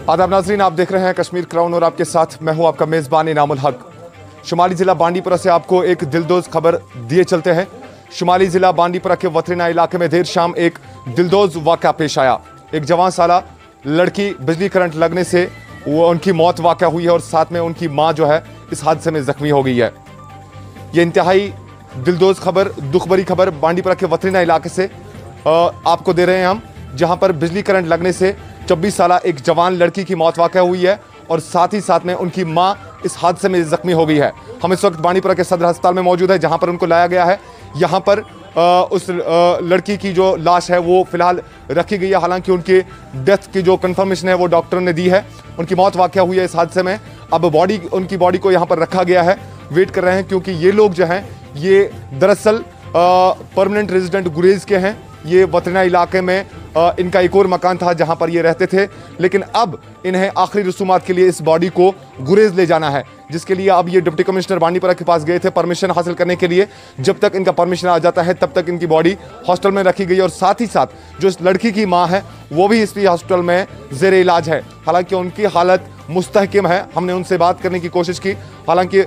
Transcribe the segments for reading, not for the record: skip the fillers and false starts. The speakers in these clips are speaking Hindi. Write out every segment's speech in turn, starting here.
आदाब नाज़रीन, आप देख रहे हैं कश्मीर क्राउन और आपके साथ मैं हूं आपका मेज़बान इनामुल हक। शुमाली ज़िला बांडीपुरा से आपको एक दिलदोज़ खबर दिए चलते हैं। शुमाली ज़िला बांडीपुरा के वतरीना इलाके में देर शाम एक दिलदोज़ वाक़या पेश आया। एक जवान साला लड़की बिजली करंट लगने से उनकी मौत वाक़या हुई है और साथ में उनकी माँ जो है इस हादसे में ज़ख्मी हो गई है। ये इंतहाई दिलदोज़ खबर, दुख भरी खबर बांडीपुरा के वतरीना इलाके से आपको दे रहे हैं हम, जहाँ पर बिजली करंट लगने से 24 साला एक जवान लड़की की मौत वाक़या हुई है और साथ ही साथ में उनकी मां इस हादसे में जख्मी हो गई है। हम इस वक्त बांडीपुरा के सदर अस्पताल में मौजूद है, जहां पर उनको लाया गया है। यहां पर उस लड़की की जो लाश है वो फिलहाल रखी गई है। हालांकि उनके डेथ की जो कंफर्मेशन है वो डॉक्टर ने दी है। उनकी मौत वाक़या हुई है इस हादसे में। अब उनकी बॉडी को यहाँ पर रखा गया है, वेट कर रहे हैं, क्योंकि ये लोग जो हैं ये दरअसल परमानेंट रेजिडेंट गुरेज के हैं। ये वतरीना इलाके में इनका एक और मकान था जहां पर ये रहते थे, लेकिन अब इन्हें आखिरी रसूमात के लिए इस बॉडी को गुरेज ले जाना है, जिसके लिए अब ये डिप्टी कमिश्नर बांडीपुरा के पास गए थे परमिशन हासिल करने के लिए। जब तक इनका परमिशन आ जाता है तब तक इनकी बॉडी हॉस्टल में रखी गई और साथ ही साथ जो इस लड़की की माँ है वो भी इसी हॉस्टल में जेर इलाज है। हालांकि उनकी हालत मुस्तहकिम है। हमने उनसे बात करने की कोशिश की, हालांकि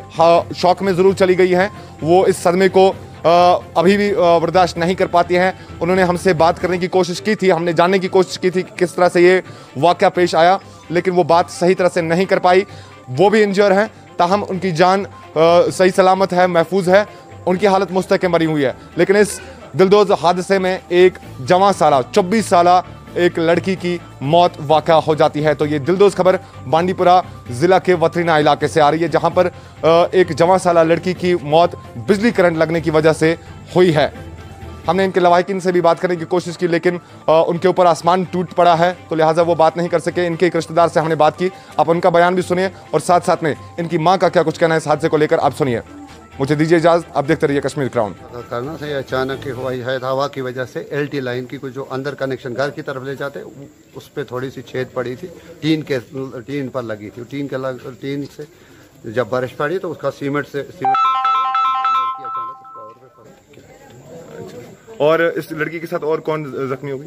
शौक में ज़रूर चली गई हैं। वो इस सदमे को अभी भी बर्दाश्त नहीं कर पाती हैं। उन्होंने हमसे बात करने की कोशिश की थी, हमने जानने की कोशिश की थी कि किस तरह से ये वाक़या पेश आया, लेकिन वो बात सही तरह से नहीं कर पाई। वो भी इंजर हैं, ताहम उनकी जान सही सलामत है, महफूज है, उनकी हालत मुस्तहकम बनी हुई है। लेकिन इस दिलदोज़ हादसे में एक जवान साला 24 साला एक लड़की की मौत वाक़या हो जाती है। तो ये दिलदोज़ खबर बांडीपुरा ज़िला के वतरीना इलाके से आ रही है, जहां पर एक जवान साला लड़की की मौत बिजली करंट लगने की वजह से हुई है। हमने इनके लवाहिकीन से भी बात करने की कोशिश की, लेकिन उनके ऊपर आसमान टूट पड़ा है, तो लिहाजा वो बात नहीं कर सके। इनके एक रिश्तेदार से हमने बात की, आप उनका बयान भी सुनिए और साथ साथ में इनकी माँ का क्या कुछ कहना है इस हादसे को लेकर, आप सुनिए। मुझे दीजिए इजाज़त, आप देखते रहिए कश्मीर क्राउन। करना था अचानक हुआ है, हवा की वजह से LT लाइन की कुछ जो अंदर कनेक्शन घर की तरफ ले जाते उस पर थोड़ी सी छेद पड़ी थी, टीन पर लगी थी। टीन से जब बारिश पड़ी तो उसका सीमेंट और इस लड़की के साथ और कौन जख्मी होगी?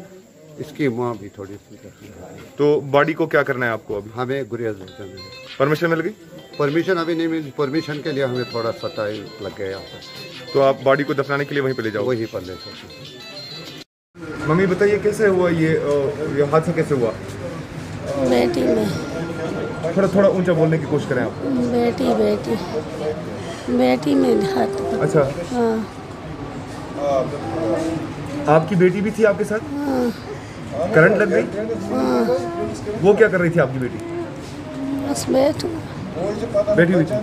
इसकी माँ भी थोड़ी सी। तो बॉडी को क्या करना है आपको? अभी हमें गुरेज परमिशन मिल गई? परमिशन अभी नहीं मिली, परमिशन के लिए हमें थोड़ा सा टाइम लग गया। तो आप बॉडी को दफनाने के लिए वहीं पे ले जाओ? वहीं पर ले सकते। मम्मी बताइए कैसे हुआ ये हादसा कैसे हुआ? बेटी में। थोड़ा ऊंचा बोलने की कोशिश करें आप। बेटी में हाथ। अच्छा, हाँ। आपकी बेटी भी थी आपके साथ? हाँ। करंट लग गई? हाँ। वो क्या कर रही थी आपकी बेटी? बस बैठी हुई थी।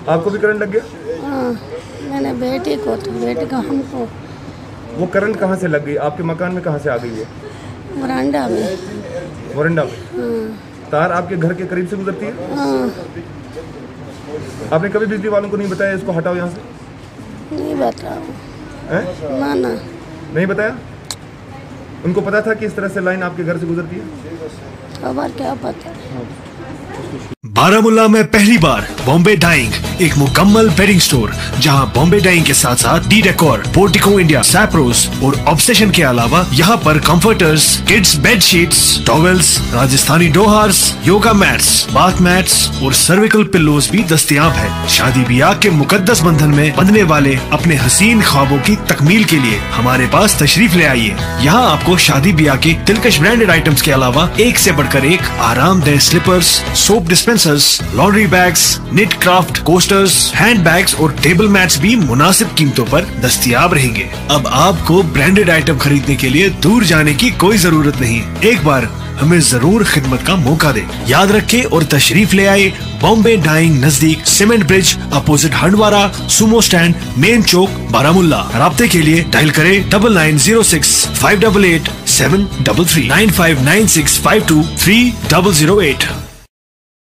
आपको भी करंट लग गया? हाँ, मैंने बेटी को तो बेटी का हमको। वो करंट कहाँ से लग गई? आपके मकान में कहाँ से आ गई है? वरांडा में। वरांडा में? हाँ। तार आपके घर के करीब से गुजरती है? हाँ। आपने कभी बिजली वालों को नहीं बताया इसको हटाओ यहाँ से? नहीं बताओ। ना नहीं बताया? उनको पता था कि इस तरह से लाइन आपके घर से गुजरती है? खबर क्या पता। बारामुल्ला में पहली बार बॉम्बे डाइंग, एक मुकम्मल बेडिंग स्टोर जहां बॉम्बे डाइंग के साथ साथ डी डेकोर, पोर्टिको इंडिया, सैप्रोस और ऑब्सेशन के अलावा यहां पर comforters, kids bed sheets, towels, Rajasthani डोहार्स, योगा मैट्स, बाथ मैट्स और सर्विकल पिल्लोज भी दस्तयाब है। शादी ब्याह के मुकद्दस बंधन में बंधने वाले अपने हसीन ख्वाबों की तकमील के लिए हमारे पास तशरीफ ले आइए। यहाँ आपको शादी ब्याह के दिलकश ब्रांडेड आइटम्स के अलावा एक से बढ़कर एक आरामदेह slippers, soap dispensers, laundry bags, knit craft coasters, hand bags और टेबल मैट्स भी मुनासिब कीमतों पर दस्तयाब रहेंगे। अब आपको ब्रांडेड आइटम खरीदने के लिए दूर जाने की कोई जरूरत नहीं, एक बार हमें जरूर खिदमत का मौका दे। याद रखें और तशरीफ ले आए बॉम्बे डाइंग, नजदीक cement bridge, opposite Handwara sumo stand, main चौक, बारामुल्ला। राब्ते के लिए डायल करें 9906 588 733 9596523008।